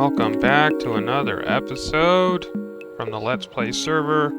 Welcome back to another episode from the Let's Play server.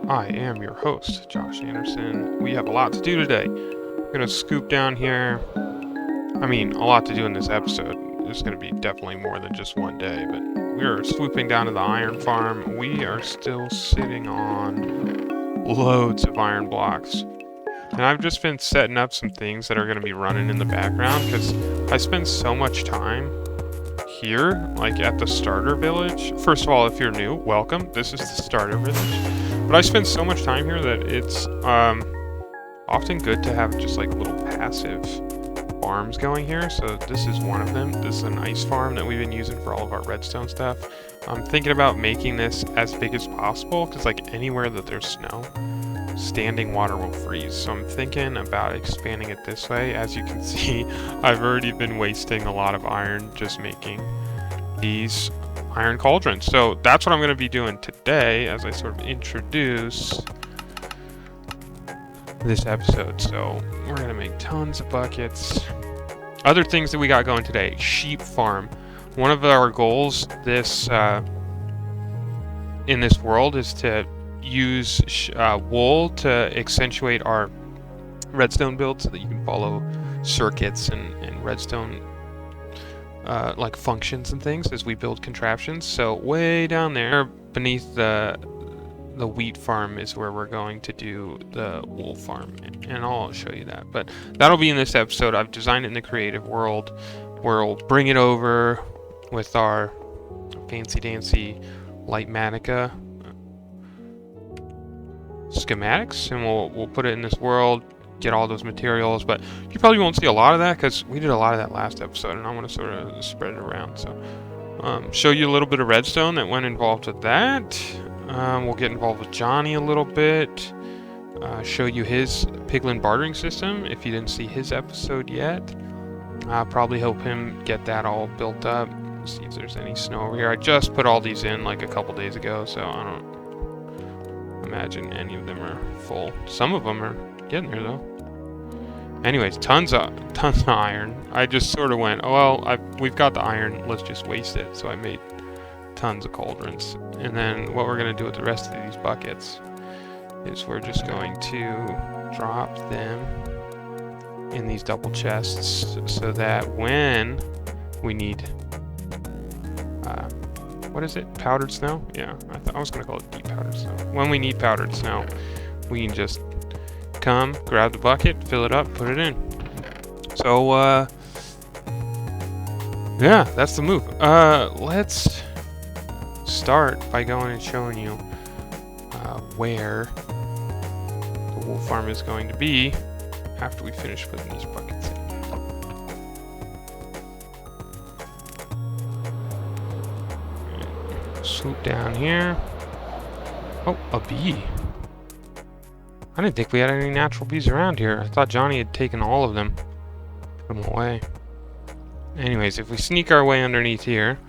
I am your host, Josh Anderson. We have a lot to do today. We're going to scoop down here. I mean, a lot to do in this episode. It's going to be definitely more than just one day, but we are swooping down to the iron farm. We are still sitting on loads of iron blocks. And I've just been setting up some things that are going to be running in the background because I spend so much time here, like at the starter village. First of all, if you're new, welcome. This is the starter village. But I spend so much time here that it's often good to have just like little passive farms going here. So this is one of them. This is an ice farm that we've been using for all of our redstone stuff. I'm thinking about making this as big as possible because like anywhere that there's snow, standing water will freeze. So I'm thinking about expanding it this way. As you can see, I've already been wasting a lot of iron just making these iron cauldrons. So that's what I'm going to be doing today as I sort of introduce this episode. So we're going to make tons of buckets. Other things that we got going today: sheep farm. One of our goals this in this world is to use wool to accentuate our redstone build so that you can follow circuits and redstone like functions and things as we build contraptions. So way down there beneath the wheat farm is where we're going to do the wool farm, and I'll show you that, but that'll be in this episode. I've designed it in the creative world where we'll bring it over with our fancy dancy Lightmatica schematics, and we'll put it in this world, get all those materials. But you probably won't see a lot of that because we did a lot of that last episode, and I want to sort of spread it around. So show you a little bit of redstone that went involved with that. We'll get involved with Johnny a little bit, show you his piglin bartering system if you didn't see his episode yet. I'll probably help him get that all built up. See if there's any snow over here. I just put all these in like a couple days ago, so I don't imagine any of them are full. Some of them are getting there though. Anyways, tons of iron. I just sort of went, oh well, we've got the iron, let's just waste it. So I made tons of cauldrons. And then what we're going to do with the rest of these buckets is we're just going to drop them in these double chests so that when we need what is it? Powdered snow? Yeah, I was going to call it deep powdered snow. When we need powdered snow, we can just come, grab the bucket, fill it up, put it in. So, yeah, that's the move. Let's start by going and showing you where the wool farm is going to be after we finish putting these buckets in. Swoop down here. Oh, a bee. I didn't think we had any natural bees around here. I thought Johnny had taken all of them. Put them away. Anyways, if we sneak our way underneath here,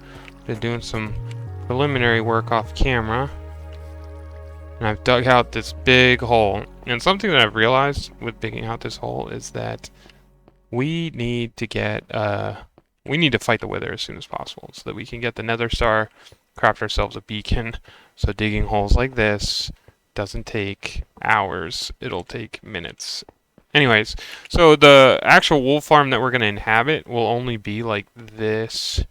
been doing some preliminary work off camera, and I've dug out this big hole. And something that I've realized with digging out this hole is that we need to get we need to fight the wither as soon as possible so that we can get the nether star, craft ourselves a beacon. So digging holes like this doesn't take hours, it'll take minutes. Anyways, so the actual wool farm that we're going to inhabit will only be like this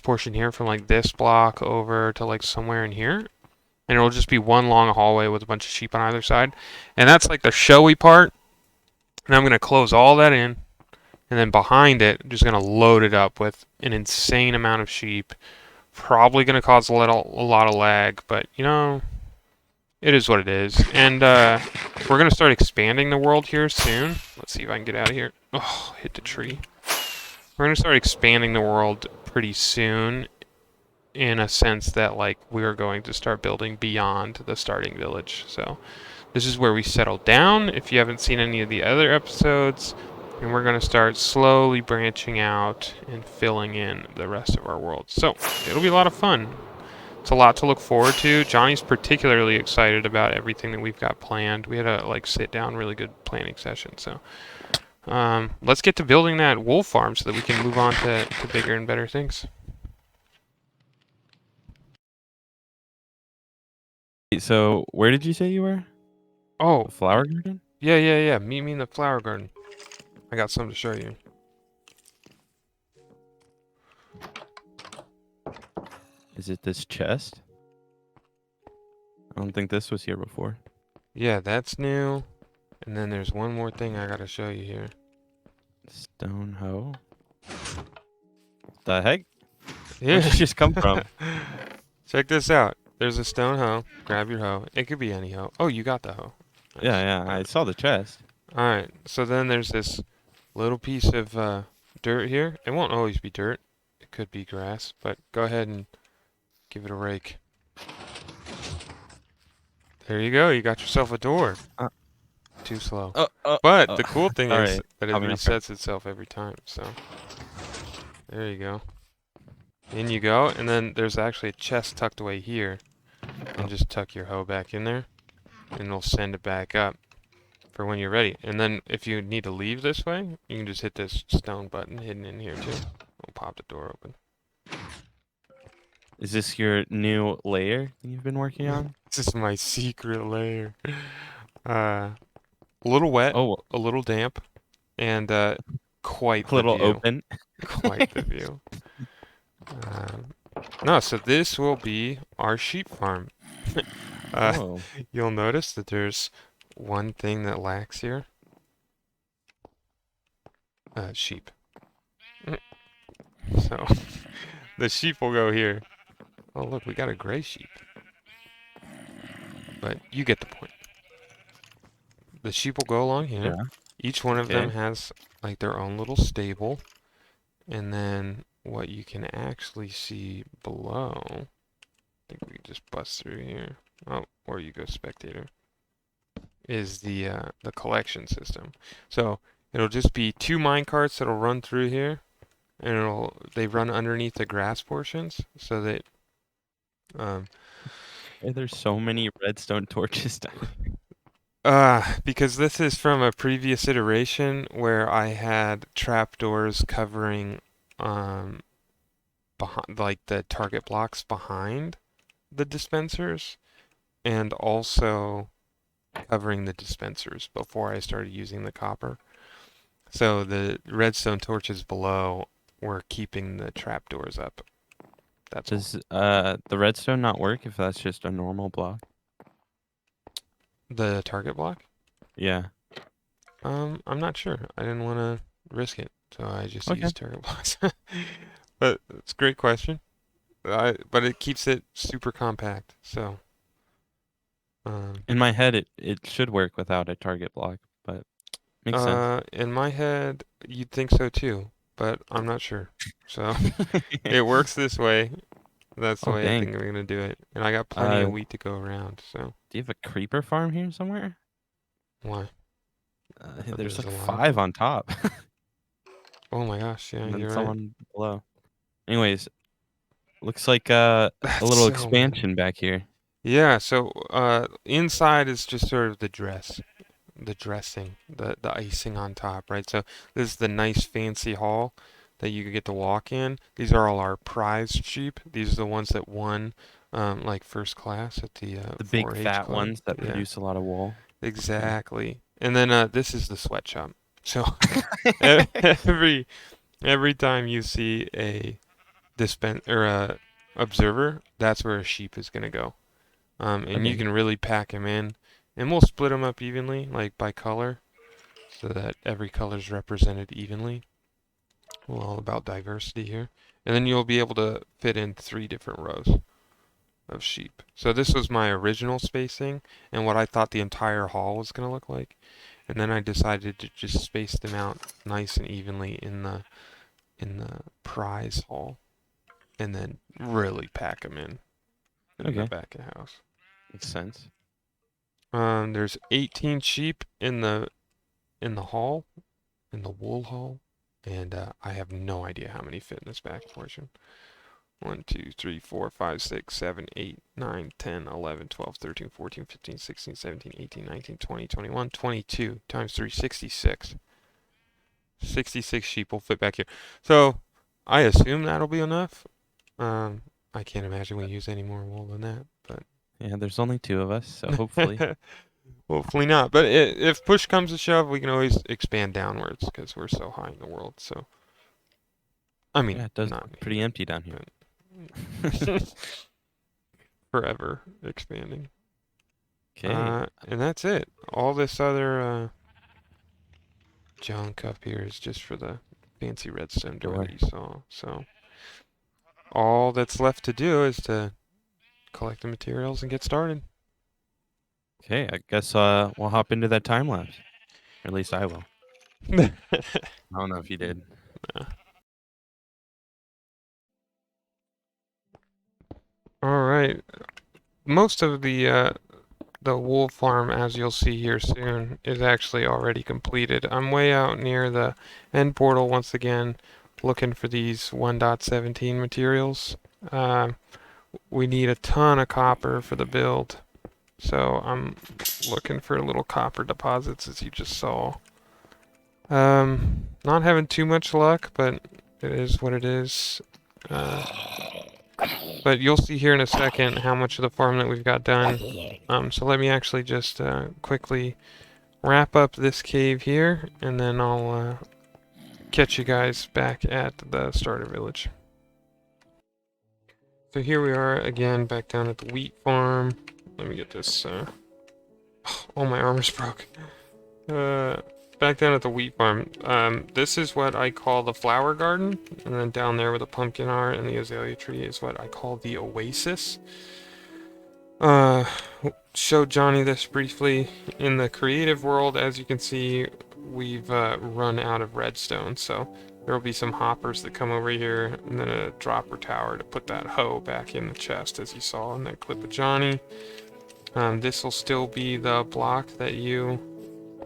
portion here, from like this block over to like somewhere in here, and it'll just be one long hallway with a bunch of sheep on either side, and that's like the showy part. And I'm going to close all that in, and then behind it I'm just going to load it up with an insane amount of sheep. Probably going to cause a lot of lag, but you know, it is what it is. And we're going to start expanding the world here soon. Let's see if I can get out of here. Oh, hit the tree. We're going to start expanding the world pretty soon, in a sense that like we're going to start building beyond the starting village. So this is where we settle down if you haven't seen any of the other episodes. And we're going to start slowly branching out and filling in the rest of our world. So it'll be a lot of fun. It's a lot to look forward to. Johnny's particularly excited about everything that we've got planned. We had a like sit down, really good planning session. So Let's get to building that wool farm so that we can move on to bigger and better things. So, where did you say you were? Oh, The flower garden? yeah. Meet me in the flower garden. I got something to show you. Is it this chest? I don't think this was here before. Yeah, that's new. And then there's one more thing I gotta show you here. Stone hoe. The heck? Where'd Yeah. you just come from? Check this out. There's a stone hoe. Grab your hoe. It could be any hoe. Oh, you got the hoe. Yeah, Nice. yeah. I saw the chest. Alright. So then there's this little piece of dirt here. It won't always be dirt. It could be grass. But go ahead and give it a rake. There you go. You got yourself a door. Uh, Too slow. oh, oh, But oh. the cool thing is Sorry. that it Caught me off guard. resets itself every time. So there you go. In you go. And then there's actually a chest tucked away here. And Oh. just tuck your hoe back in there. And it'll send it back up for when you're ready. And then if you need to leave this way, you can just hit this stone button hidden in here too. It'll pop the door open. Is this your new layer you've been working on? This is my secret lair. A little wet, Oh, a little damp, and quite a the little view. open. Quite the view. Um, no, so this will be our sheep farm. Oh. You'll notice that there's one thing that lacks here. Sheep. So the sheep will go here. Oh, look, we got a gray sheep. But you get the point. The sheep will go along here. Yeah. Each one of them Okay. has like their own little stable. And then what you can actually see below, I think we can just bust through here. Oh, or you go spectator, is the collection system. So it'll just be two mine carts that'll run through here, and they run underneath the grass portions so that There's so many redstone torches down. because this is from a previous iteration where I had trapdoors covering behind, like the target blocks behind the dispensers, and also covering the dispensers before I started using the copper. So the redstone torches below were keeping the trapdoors up. That's all. Does the redstone not work if that's just a normal block? The target block? Yeah. I'm not sure. I didn't want to risk it, so I just Okay. used target blocks. But it's a great question. But it keeps it super compact, so In my head, it should work without a target block, but makes sense. in my head, you'd think so too, but I'm not sure. So it works this way. That's the Oh, way I dang. think we're gonna do it. And I got plenty Uh, of wheat to go around, so do you have a creeper farm here somewhere? why? Oh, There's there's like a lot. 5 on top, Oh my gosh, yeah, and then you're right. someone below. Anyways, looks like a That's little so many. expansion back here. Yeah, so inside is just sort of the dressing, the icing on top, right? So this is the nice fancy hall that you get to walk in. These are all our prized sheep. These are the ones that won like first class at the The big 4-H fat club. ones that Yeah, produce a lot of wool. Okay. exactly. And then this is the sweatshop. So every every time you see a observer, that's where a sheep is gonna go. And you Okay. can really pack them in, and we'll split them up evenly, like by color, so that every color is represented evenly. We're all about diversity here. And then you'll be able to fit in 3 different rows of sheep. So this was my original spacing and what I thought the entire hall was going to look like. And then I decided to just space them out nice and evenly in the prize hall, and then really pack them in the Okay. back of the house. Makes sense. There's 18 sheep in the hall, in the wool hall, and I have no idea how many fit in this back portion. 1, 2, 3, 4, 5, 6, 7, 8, 9, 10, 11, 12, 13, 14, 15, 16, 17, 18, 19, 20, 21, 22 times 3, 66. 66 sheep will fit back here. So I assume that'll be enough. I can't imagine we use any more wool than that, but Yeah, there's only 2 of us, so hopefully. hopefully not. But if push comes to shove, we can always expand downwards because we're so high in the world. So I mean, Yeah, it does not look pretty empty down here. forever expanding. Okay. And that's it. All this other junk up here is just for the fancy redstone door that you saw. So all that's left to do is to collect the materials and get started. Okay, I guess we'll hop into that time lapse. Or at least I will. I don't know if you did. All right. Most of the wool farm, as you'll see here soon, is actually already completed. I'm way out near the end portal once again, looking for these 1.17 materials. We need a ton of copper for the build, so I'm looking for little copper deposits, as you just saw. Not having too much luck, but it is what it is. But you'll see here in a second how much of the farm that we've got done. So let me actually just quickly wrap up this cave here, and then I'll catch you guys back at the starter village. So here we are again, back down at the wheat farm. Let me get this. Oh, my armor's broke. Back down at the wheat farm. This is what I call the flower garden, and then down there where the pumpkin are and the azalea tree is what I call the oasis. Showed Johnny this briefly. In the creative world, as you can see, we've run out of redstone, so there will be some hoppers that come over here, and then a dropper tower to put that hoe back in the chest, as you saw in that clip of Johnny. This will still be the block that you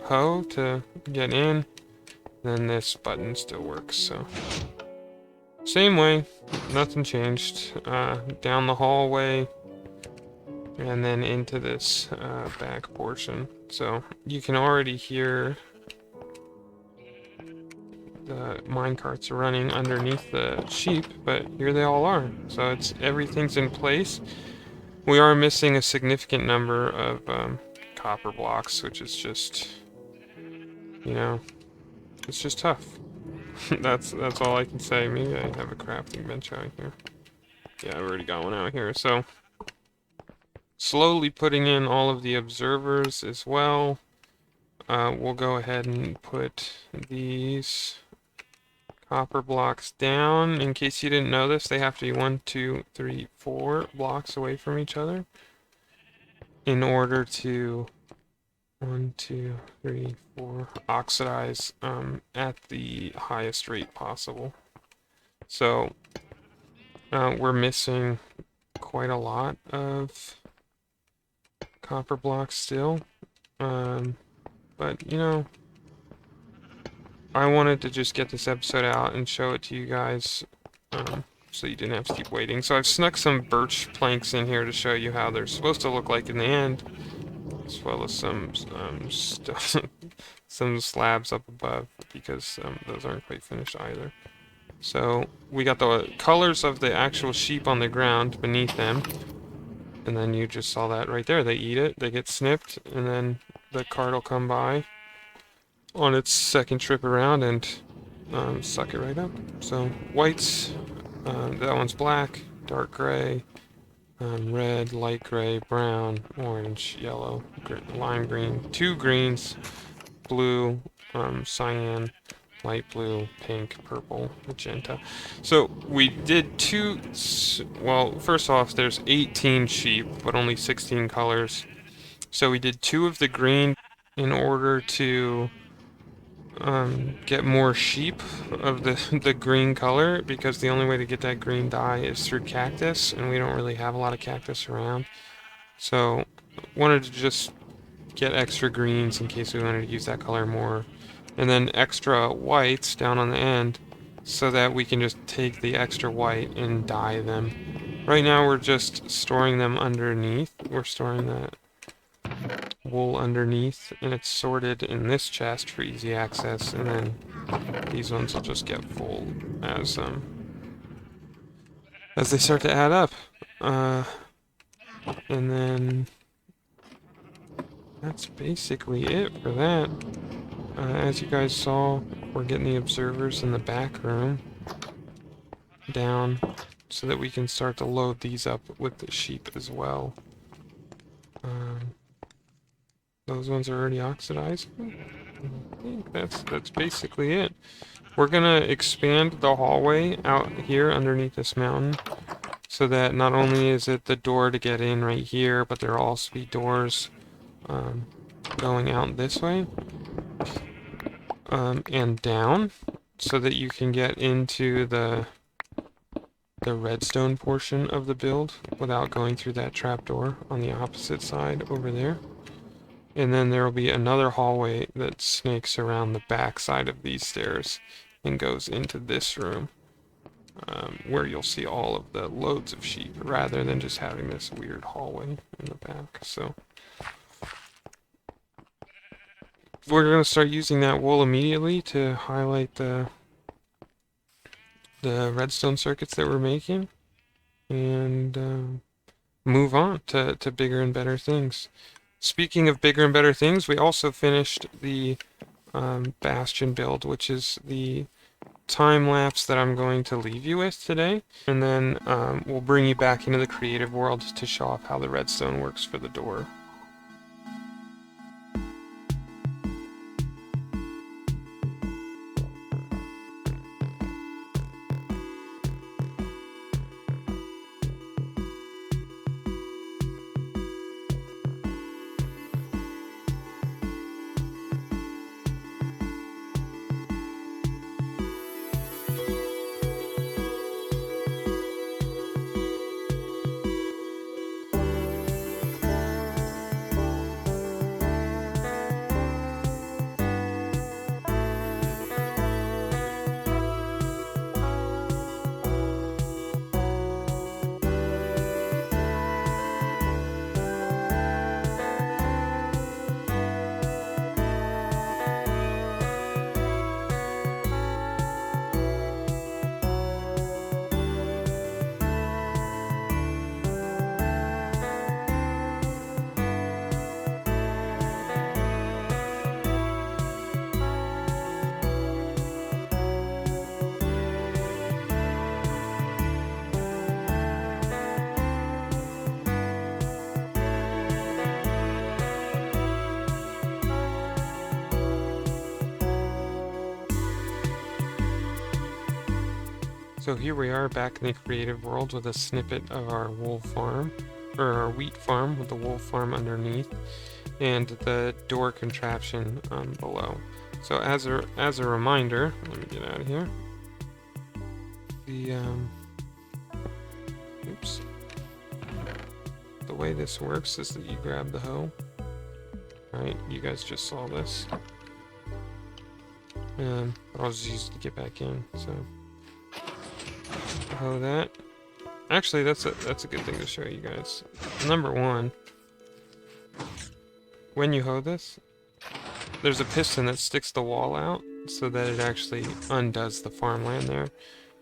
hoe to get in. Then this button still works, so same way, nothing changed. Down the hallway, and then into this back portion. So you can already hear the minecarts are running underneath the sheep, but here they all are. So everything's in place. We are missing a significant number of copper blocks, which is just, you know, it's just tough. that's all I can say. Maybe I have a crafting bench out here. Yeah, I've already got one out here. So slowly putting in all of the observers as well. We'll go ahead and put these copper blocks down. In case you didn't know this, they have to be 1, 2, 3, 4 blocks away from each other in order to 1, 2, 3, 4 oxidize at the highest rate possible. So we're missing quite a lot of copper blocks still, but you know, I wanted to just get this episode out and show it to you guys, so you didn't have to keep waiting. So I've snuck some birch planks in here to show you how they're supposed to look like in the end, as well as some some slabs up above, because those aren't quite finished either. So we got the colors of the actual sheep on the ground beneath them, and then you just saw that right there. They eat it, they get snipped, and then the cart will come by on its second trip around and suck it right up. So whites, that one's black, dark gray, red, light gray, brown, orange, yellow, lime green, 2 greens, blue, cyan, light blue, pink, purple, magenta. So we did 2, well, first off, there's 18 sheep, but only 16 colors. So we did 2 of the green in order to get more sheep of the green color, because the only way to get that green dye is through cactus, and we don't really have a lot of cactus around. So wanted to just get extra greens in case we wanted to use that color more, and then extra whites down on the end so that we can just take the extra white and dye them. Right now we're just storing them underneath. We're storing that wool underneath, and it's sorted in this chest for easy access, and then these ones will just get full as they start to add up. And then that's basically it for that. As you guys saw, we're getting the observers in the back room down so that we can start to load these up with the sheep as well. Those ones are already oxidized. I think that's basically it. We're gonna expand the hallway out here underneath this mountain so that not only is it the door to get in right here, but there'll also be doors going out this way and down so that you can get into the redstone portion of the build without going through that trapdoor on the opposite side over there. And then there will be another hallway that snakes around the back side of these stairs and goes into this room, where you'll see all of the loads of sheep, rather than just having this weird hallway in the back. So we're going to start using that wool immediately to highlight the redstone circuits that we're making, and move on to bigger and better things. Speaking of bigger and better things, we also finished the Bastion build, which is the time lapse that I'm going to leave you with today. And then we'll bring you back into the creative world to show off how the redstone works for the door. So here we are back in the creative world with a snippet of our wool farm, or our wheat farm with the wool farm underneath, and the door contraption below. So as a reminder, let me get out of here. The the way this works is that you grab the hoe. Right, you guys just saw this. But I'll just use it to get back in. So. Hoe that. Actually, that's a good thing to show you guys. Number one, when you hoe this, there's a piston that sticks the wall out so that it actually undoes the farmland there,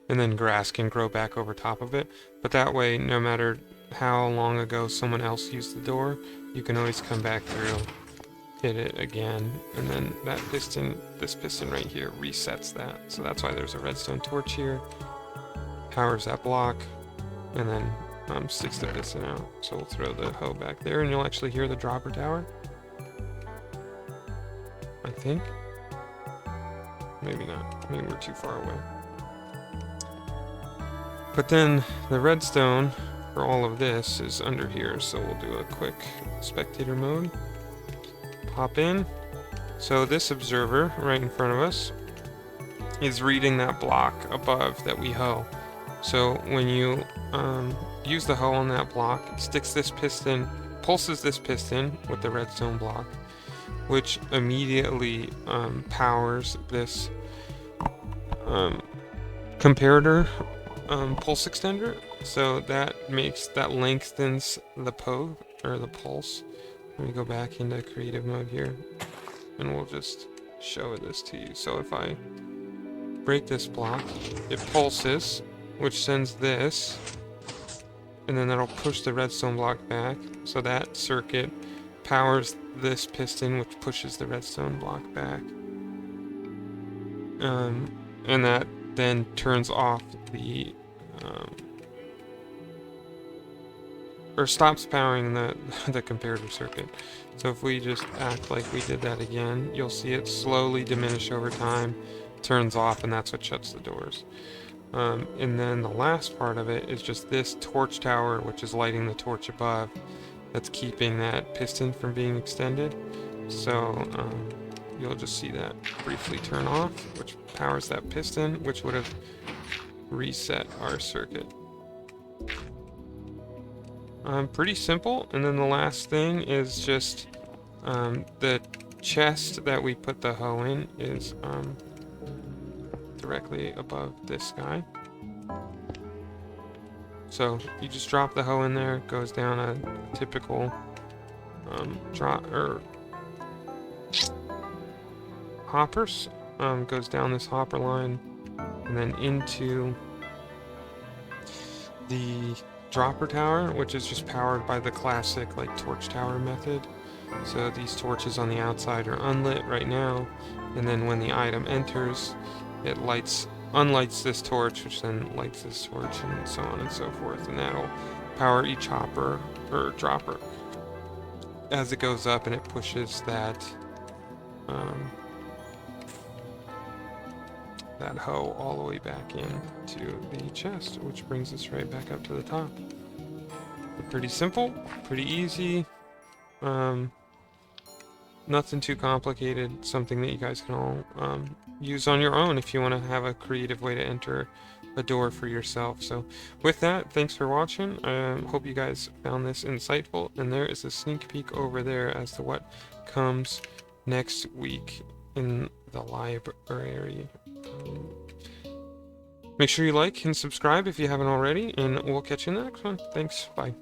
and then grass can grow back over top of it. But that way, no matter how long ago someone else used the door, you can always come back through, hit it again, and then that piston, this piston right here, resets that. So that's why there's a redstone torch here. Powers that block, and then sticks the piston out. So we'll throw the hoe back there, and you'll actually hear the dropper tower. I think. Maybe not. Maybe we're too far away. But then the redstone for all of this is under here, so we'll do a quick spectator mode. Pop in. So this observer right in front of us is reading that block above that we hoe. So when you use the hoe on that block, it sticks this piston, pulses this piston with the redstone block, which immediately powers this comparator pulse extender. So that lengthens the pulse. Let me go back into creative mode here, and we'll just show this to you. So if I break this block, it pulses, which sends this, and then that'll push the redstone block back. So that circuit powers this piston, which pushes the redstone block back. And that then turns off the, or stops powering the comparator circuit. So if we just act like we did that again, you'll see it slowly diminish over time, turns off, and that's what shuts the doors. And then the last part of it is just this torch tower, which is lighting the torch above, that's keeping that piston from being extended. So you'll just see that briefly turn off, which powers that piston, which would have reset our circuit. Pretty simple. And then the last thing is just the chest that we put the hoe in is directly above this guy. So you just drop the hoe in there, it goes down a typical hoppers, goes down this hopper line and then into the dropper tower, which is just powered by the classic like torch tower method. So these torches on the outside are unlit right now, and then when the item enters, it unlights this torch, which then lights this torch, and so on and so forth, and that'll power each hopper or dropper as it goes up, and it pushes that that hoe all the way back into the chest, which brings us right back up to the top. Pretty simple, pretty easy, nothing too complicated, something that you guys can all use on your own if you want to have a creative way to enter a door for yourself. So with that, thanks for watching. I hope you guys found this insightful, and there is a sneak peek over there as to what comes next week in the library. Make sure you like and subscribe if you haven't already, and we'll catch you in the next one. Thanks, bye.